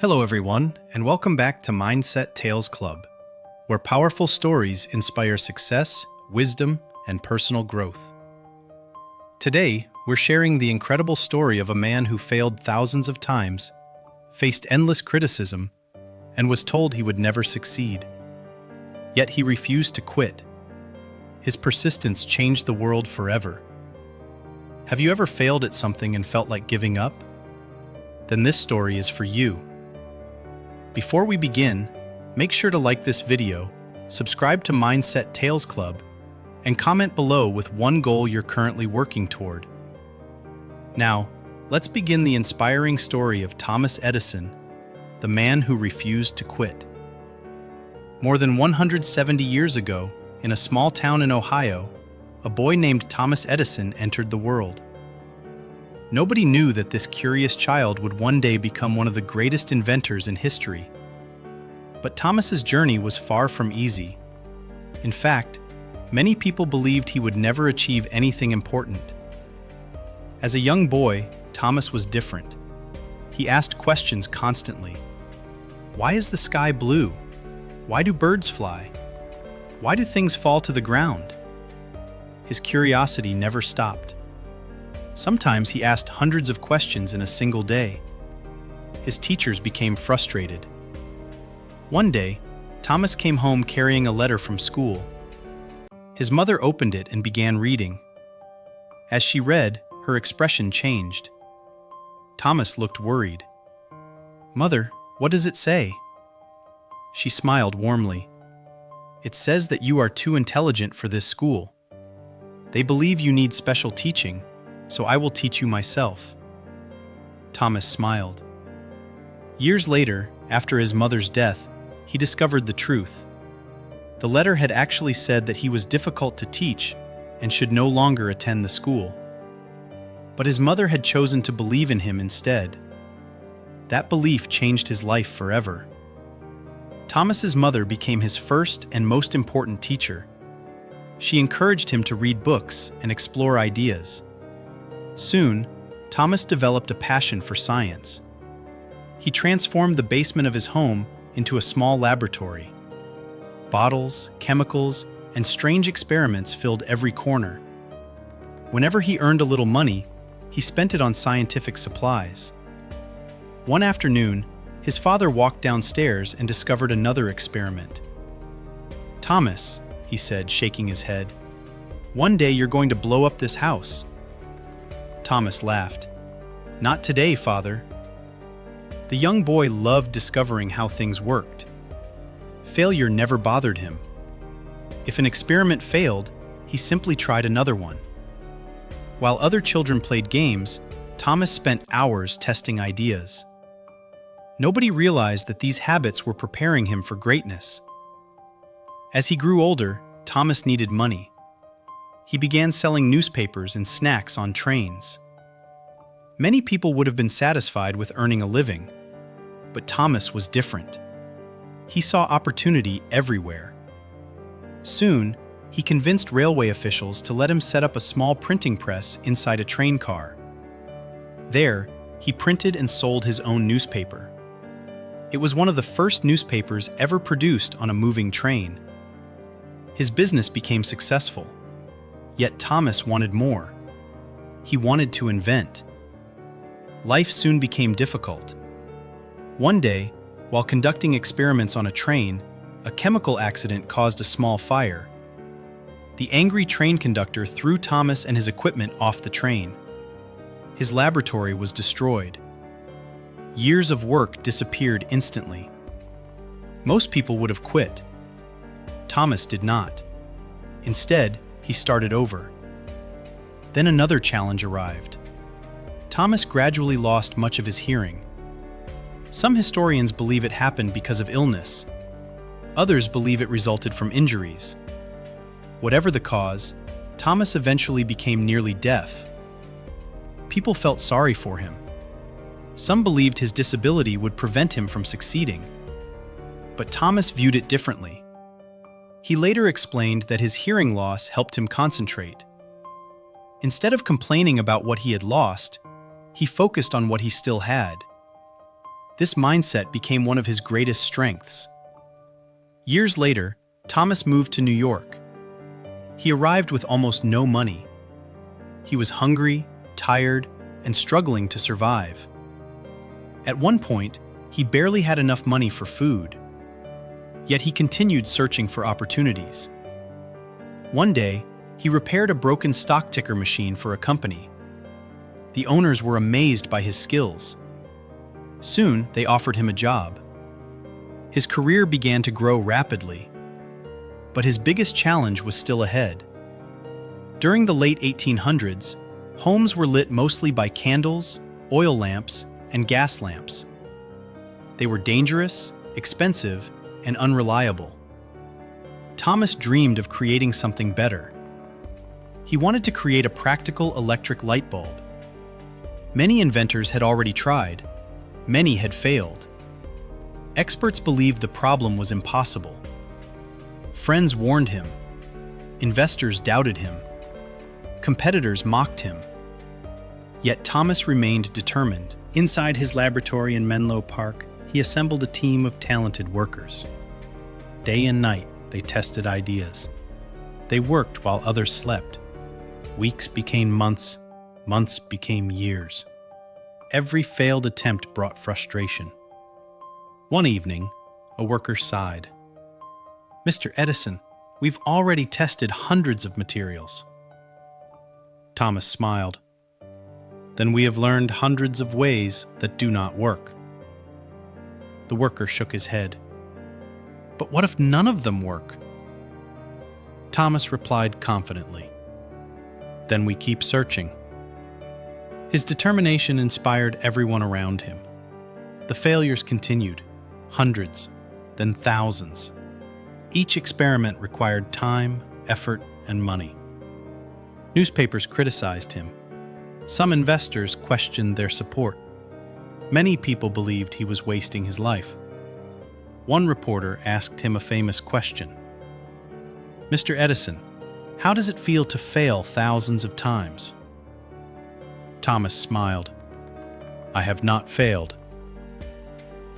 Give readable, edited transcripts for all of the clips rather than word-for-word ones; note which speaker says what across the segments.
Speaker 1: Hello, everyone, and welcome back to Mindset Tales Club, where powerful stories inspire success, wisdom, and personal growth. Today, we're sharing the incredible story of a man who failed thousands of times, faced endless criticism, and was told he would never succeed. Yet he refused to quit. His persistence changed the world forever. Have you ever failed at something and felt like giving up? Then this story is for you. Before we begin, make sure to like this video, subscribe to Mindset Tales Club, and comment below with one goal you're currently working toward. Now, let's begin the inspiring story of Thomas Edison, the man who refused to quit. More than 170 years ago, in a small town in Ohio, a boy named Thomas Edison entered the world. Nobody knew that this curious child would one day become one of the greatest inventors in history. But Thomas's journey was far from easy. In fact, many people believed he would never achieve anything important. As a young boy, Thomas was different. He asked questions constantly. Why is the sky blue? Why do birds fly? Why do things fall to the ground? His curiosity never stopped. Sometimes he asked hundreds of questions in a single day. His teachers became frustrated. One day, Thomas came home carrying a letter from school. His mother opened it and began reading. As she read, her expression changed. Thomas looked worried. "Mother, what does it say?" She smiled warmly. "It says that you are too intelligent for this school. They believe you need special teaching, so I will teach you myself." Thomas smiled. Years later, after his mother's death, he discovered the truth. The letter had actually said that he was difficult to teach and should no longer attend the school. But his mother had chosen to believe in him instead. That belief changed his life forever. Thomas's mother became his first and most important teacher. She encouraged him to read books and explore ideas. Soon, Thomas developed a passion for science. He transformed the basement of his home into a small laboratory. Bottles, chemicals, and strange experiments filled every corner. Whenever he earned a little money, he spent it on scientific supplies. One afternoon, his father walked downstairs and discovered another experiment. "Thomas," he said, shaking his head, "one day you're going to blow up this house." Thomas laughed. "Not today, Father." The young boy loved discovering how things worked. Failure never bothered him. If an experiment failed, he simply tried another one. While other children played games, Thomas spent hours testing ideas. Nobody realized that these habits were preparing him for greatness. As he grew older, Thomas needed money. He began selling newspapers and snacks on trains. Many people would have been satisfied with earning a living, but Thomas was different. He saw opportunity everywhere. Soon, he convinced railway officials to let him set up a small printing press inside a train car. There, he printed and sold his own newspaper. It was one of the first newspapers ever produced on a moving train. His business became successful. Yet Thomas wanted more. He wanted to invent. Life soon became difficult. One day, while conducting experiments on a train, a chemical accident caused a small fire. The angry train conductor threw Thomas and his equipment off the train. His laboratory was destroyed. Years of work disappeared instantly. Most people would have quit. Thomas did not. Instead, he started over. Then another challenge arrived. Thomas gradually lost much of his hearing. Some historians believe it happened because of illness. Others believe it resulted from injuries. Whatever the cause, Thomas eventually became nearly deaf. People felt sorry for him. Some believed his disability would prevent him from succeeding. But Thomas viewed it differently. He later explained that his hearing loss helped him concentrate. Instead of complaining about what he had lost, he focused on what he still had. This mindset became one of his greatest strengths. Years later, Thomas moved to New York. He arrived with almost no money. He was hungry, tired, and struggling to survive. At one point, he barely had enough money for food. Yet he continued searching for opportunities. One day, he repaired a broken stock ticker machine for a company. The owners were amazed by his skills. Soon, they offered him a job. His career began to grow rapidly. But his biggest challenge was still ahead. During the late 1800s, homes were lit mostly by candles, oil lamps, and gas lamps. They were dangerous, expensive, and unreliable. Thomas dreamed of creating something better. He wanted to create a practical electric light bulb. Many inventors had already tried. Many had failed. Experts believed the problem was impossible. Friends warned him. Investors doubted him. Competitors mocked him. Yet Thomas remained determined. Inside his laboratory in Menlo Park, he assembled a team of talented workers. Day and night, they tested ideas. They worked while others slept. Weeks became months, months became years. Every failed attempt brought frustration. One evening, a worker sighed. "Mr. Edison, we've already tested hundreds of materials." Thomas smiled. "Then we have learned hundreds of ways that do not work." The worker shook his head. "But what if none of them work?" Thomas replied confidently. "Then we keep searching." His determination inspired everyone around him. The failures continued, hundreds, then thousands. Each experiment required time, effort, and money. Newspapers criticized him. Some investors questioned their support. Many people believed he was wasting his life. One reporter asked him a famous question. "Mr. Edison, how does it feel to fail thousands of times?" Thomas smiled. "I have not failed."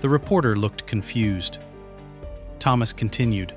Speaker 1: The reporter looked confused. Thomas continued,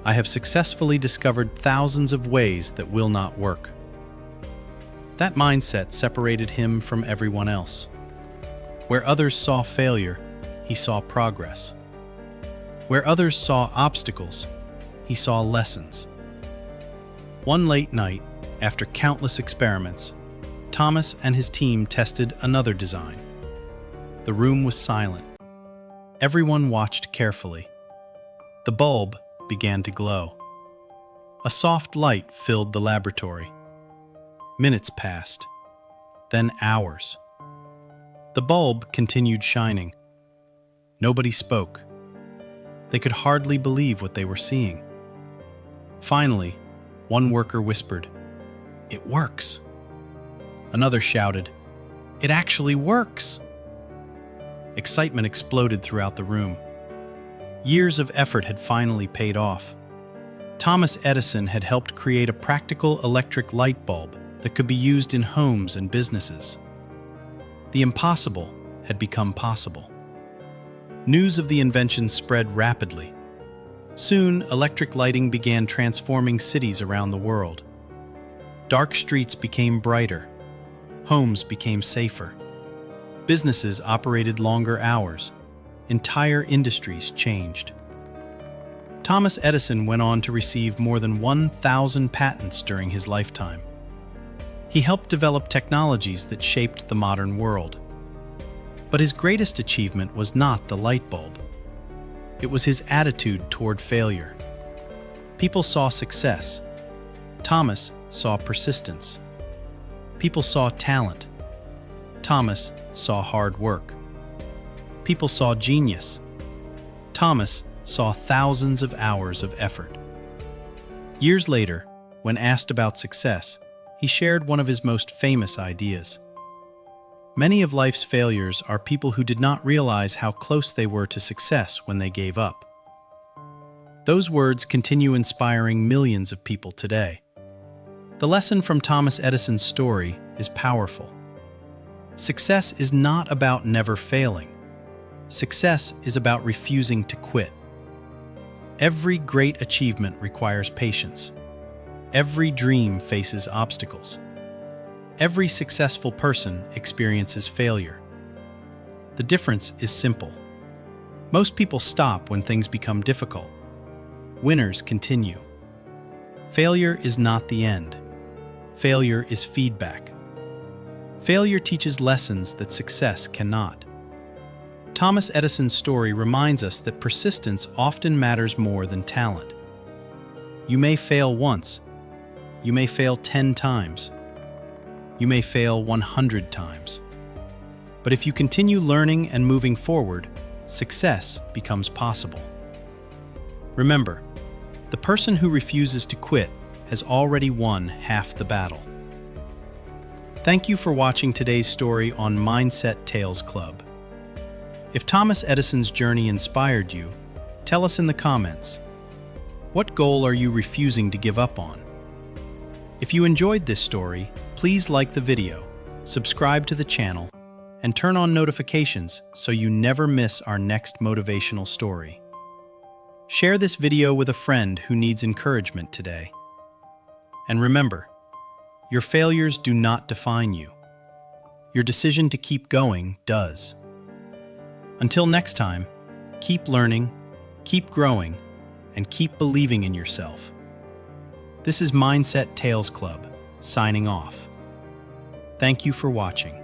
Speaker 1: "I have successfully discovered thousands of ways that will not work." That mindset separated him from everyone else. Where others saw failure, he saw progress. Where others saw obstacles, he saw lessons. One late night, after countless experiments, Thomas and his team tested another design. The room was silent. Everyone watched carefully. The bulb began to glow. A soft light filled the laboratory. Minutes passed, then hours. The bulb continued shining. Nobody spoke. They could hardly believe what they were seeing. Finally, one worker whispered, "It works." Another shouted, "It actually works!" Excitement exploded throughout the room. Years of effort had finally paid off. Thomas Edison had helped create a practical electric light bulb that could be used in homes and businesses. The impossible had become possible. News of the invention spread rapidly. Soon, electric lighting began transforming cities around the world. Dark streets became brighter. Homes became safer. Businesses operated longer hours. Entire industries changed. Thomas Edison went on to receive more than 1,000 patents during his lifetime. He helped develop technologies that shaped the modern world. But his greatest achievement was not the light bulb. It was his attitude toward failure. People saw success. Thomas saw persistence. People saw talent. Thomas saw hard work. People saw genius. Thomas saw thousands of hours of effort. Years later, when asked about success, he shared one of his most famous ideas. Many of life's failures are people who did not realize how close they were to success when they gave up. Those words continue inspiring millions of people today. The lesson from Thomas Edison's story is powerful. Success is not about never failing. Success is about refusing to quit. Every great achievement requires patience. Every dream faces obstacles. Every successful person experiences failure. The difference is simple. Most people stop when things become difficult. Winners continue. Failure is not the end. Failure is feedback. Failure teaches lessons that success cannot. Thomas Edison's story reminds us that persistence often matters more than talent. You may fail once. You may fail 10 times. You may fail 100 times. But if you continue learning and moving forward, success becomes possible. Remember, the person who refuses to quit has already won half the battle. Thank you for watching today's story on Mindset Tales Club. If Thomas Edison's journey inspired you, tell us in the comments. What goal are you refusing to give up on? If you enjoyed this story, please like the video, subscribe to the channel, and turn on notifications so you never miss our next motivational story. Share this video with a friend who needs encouragement today. And remember, your failures do not define you. Your decision to keep going does. Until next time, keep learning, keep growing, and keep believing in yourself. This is Mindset Tales Club, signing off. Thank you for watching.